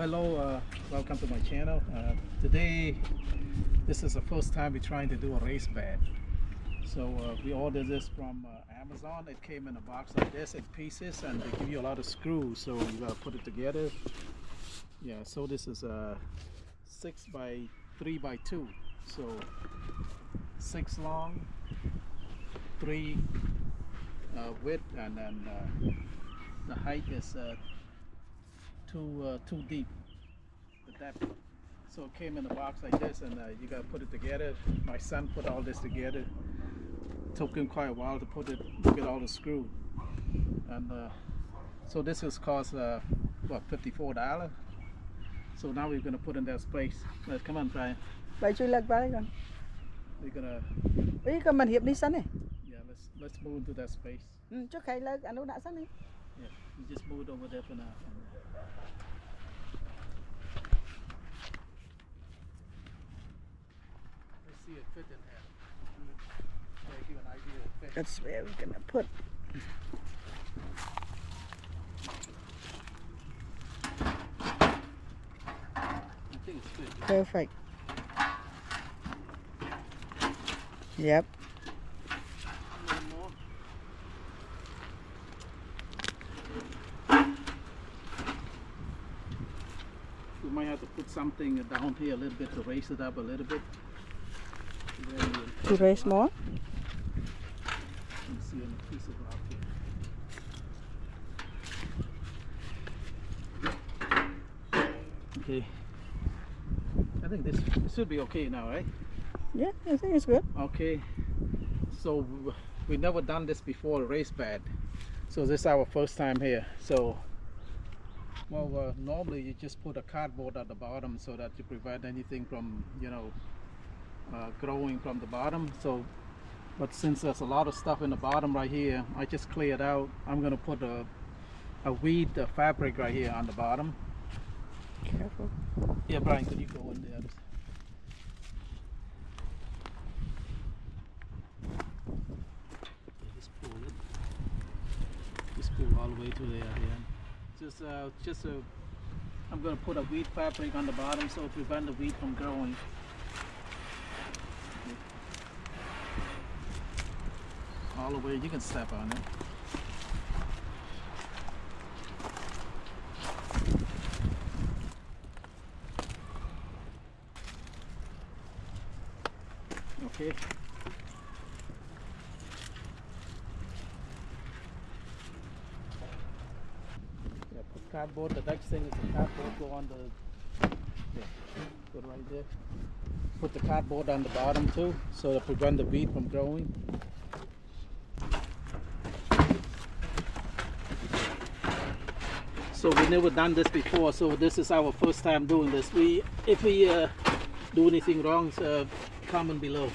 Hello, welcome to my channel. Today, this is the first time we're trying to do a race bed. So we ordered this from Amazon. It came in a box like this in pieces, and they give you a lot of screws, so you gotta put it together. Yeah, so this is a 6 by 3 by 2, so 6 long, 3 width, and then the height is too deep, the depth. So it came in a box like this, and you gotta put it together. My son put all this together. It took him quite a while to put it, to get all the screw. And so this has cost what, $54. So now we're gonna put in that space. Let's come on, Brian. Vậy chui lật vào đây con. We're gonna Ý con mình hiệp đi sẵn này. yeah, let's move into that space. Trước khi lật anh đã sẵn đi. Yeah, we just moved over there for now. Let's see it fit in here. Yeah, give an idea of fit. That's where we're gonna put. I think it's fit. Perfect. Yep. A little more. We might have to put something down here a little bit to raise it up a little bit. Then To raise more. you can see a piece of rock here. Okay. I think this should be okay now, right? Yeah, I think it's good. Okay. So we never done this before, a race bed. So this is our first time here. So, well, normally you just put a cardboard at the bottom so that you prevent anything from, growing from the bottom. So, but since there's a lot of stuff in the bottom right here, I just cleared out. I'm gonna put a weed fabric right here on the bottom. Careful. Yeah, Brian, could you go in there? Yeah, just pull it. Just pull all the way to there. Yeah. I'm gonna put a weed fabric on the bottom so it prevent the weed from growing. All the way. You can step on it. Okay. Yeah, put cardboard. The next thing is the cardboard go on the. Yeah, go right there. Put the cardboard on the bottom too, so to prevent the weed from growing. So we never done this before, so this is our first time doing this. If we do anything wrong, comment below.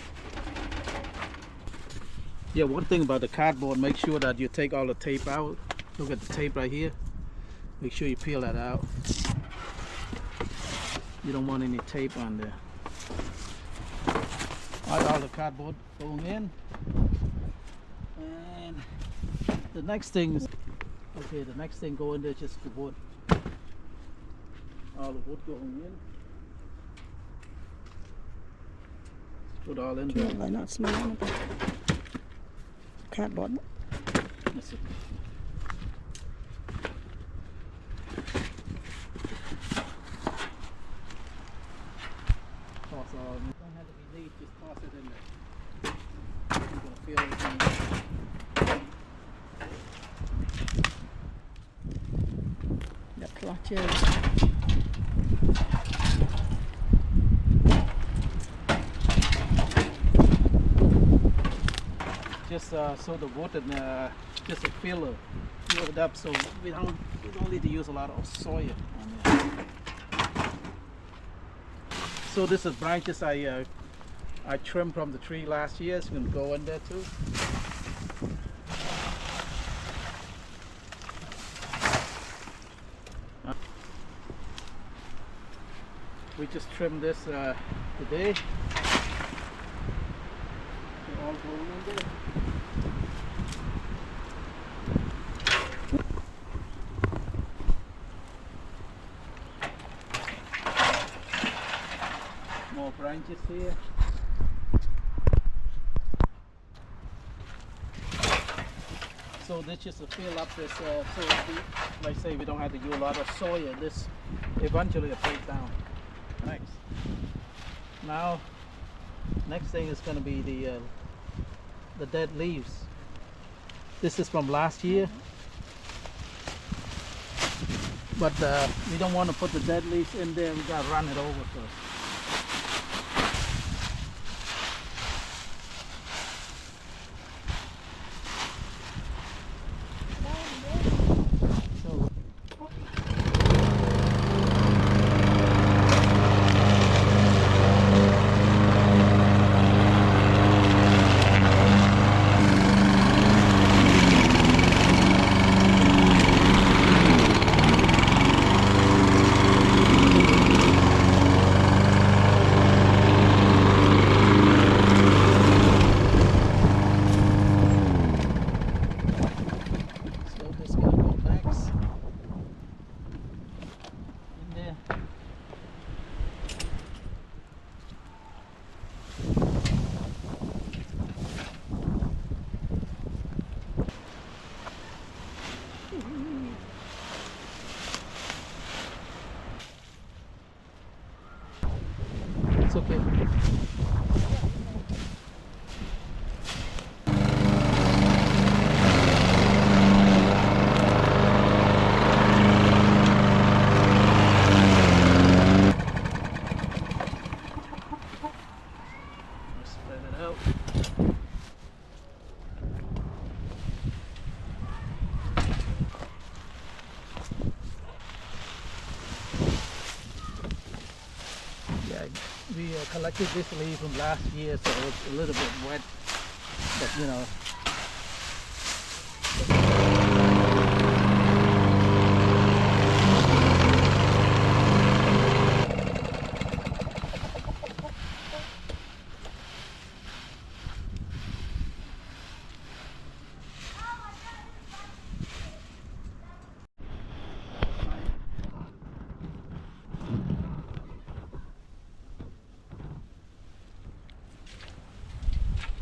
Yeah, one thing about the cardboard, make sure that you take all the tape out. Look at the tape right here. Make sure you peel that out. You don't want any tape on there. All the cardboard going in. And the next thing is, okay, the next thing going there is just the wood. All the wood going in. Put all in there. Lại not small. Cardboard. That's it. Toss all. You don't have to be neat, just toss it in there. You're gonna feel everything. The clutches. Just so the wood and just a filler it up, so we don't need to use a lot of soil on it. So this is branches I trimmed from the tree last year. It's gonna go in there too. We just trimmed this today. They're all going in there. more branches here. So this just to fill up this, so like say we don't have to use a lot of soil. This eventually will break down. Next. Now, next thing is going to be the dead leaves. This is from last year. But we don't want to put the dead leaves in there. We got to run it over first. So, so this is going to go next. In there. It's okay. Spread it out. Yeah, we collected this leaf from last year, so it's a little bit wet, but you know.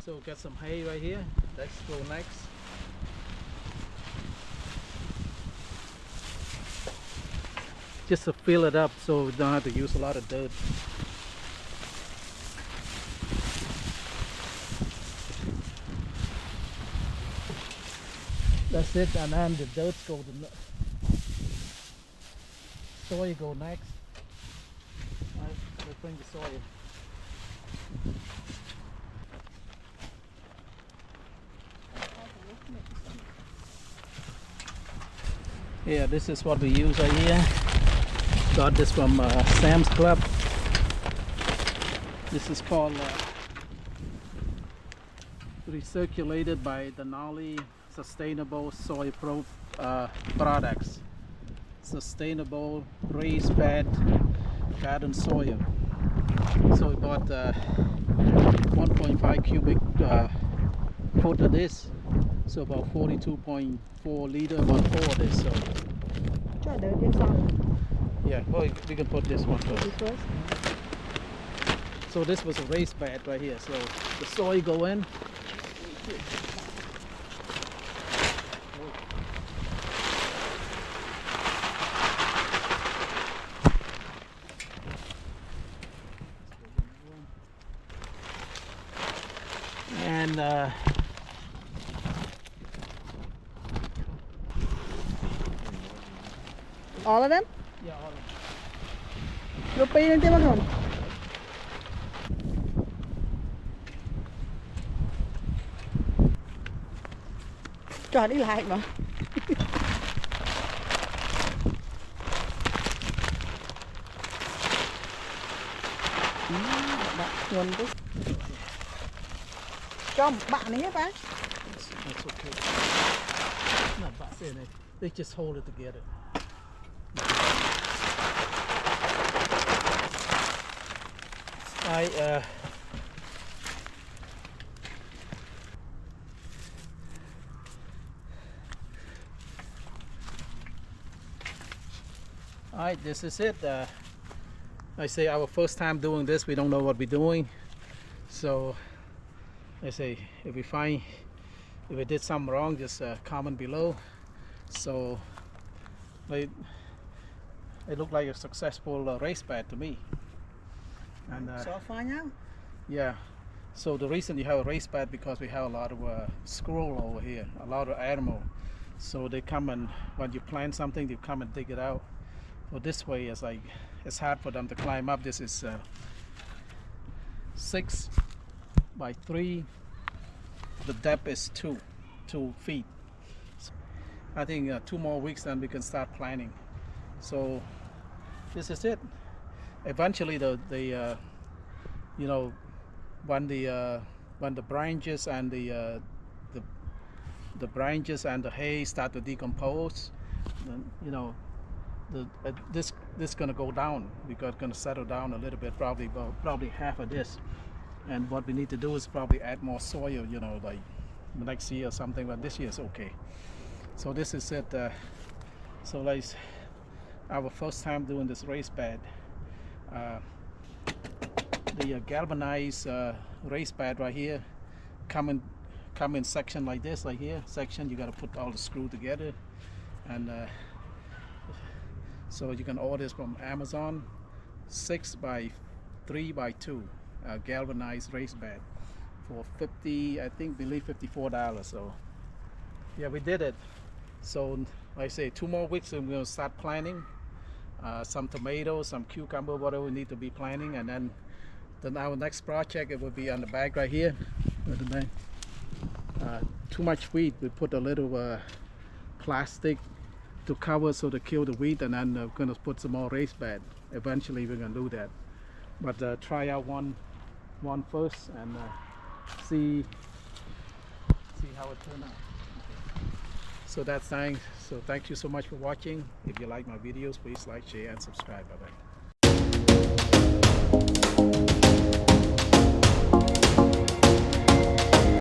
So got some hay right here. Let's go next. Just to fill it up so we don't have to use a lot of dirt. That's it, and then the dirt go to soil go next. Alright, let's bring the soil. Yeah, this is what we use right here. Got this from Sam's Club. This is called recirculated by Denali Sustainable Soil Products. Sustainable raised bed garden soil. So we bought 1.5 cubic foot of this. So about 42.4 liter, about 4 of this. So Cho đợi trên xong. yeah, well, we can put this one This first. first. So this was a raised bed right here. So the soil go in. And All of them? yeah, all of them. Rồi pin lên tiếp không? Cho đi lại mà. Nguồn cái cho một bạn ấy hết á. That's okay. Not bad saying it. They just hold it together. Alright, this is it. I say our first time doing this, we don't know what we're doing. So I say if we did something wrong, just comment below. So it looked like a successful race bed to me. And So far nhau. yeah, so the reason you have a race bed because we have a lot of squirrel over here, a lot of animal. So they come and when you plant something, they come and dig it out. So this way is like it's hard for them to climb up. This is 6 by 3. The depth is 2 feet. So I think 2 more weeks then we can start planting. So this is it. Eventually the you know when the branches and the branches and the hay start to decompose, then you know this gonna go down because it's gonna settle down a little bit, probably half of this. And what we need to do is probably add more soil, you know, like next year or something, but this year is okay. So this is it. So like our first time doing this raised bed. The galvanized raised bed right here come in section like this, like here section. You got to put all the screw together, and so you can order this from Amazon. 6 by 3 by 2 galvanized raised bed for believe $54. So yeah, we did it. So like I say, 2 more weeks and we're gonna start planting some tomatoes, some cucumber, whatever we need to be planting, and then our next project, it will be on the bag right here. Too much weed, we put a little plastic to cover so to kill the weed, and then we're gonna put some more raised bed. Eventually we're gonna do that, but try out one first and see how it turns out. So that's thanks. So thank you so much for watching. If you like my videos, please like, share, and subscribe. Bye bye.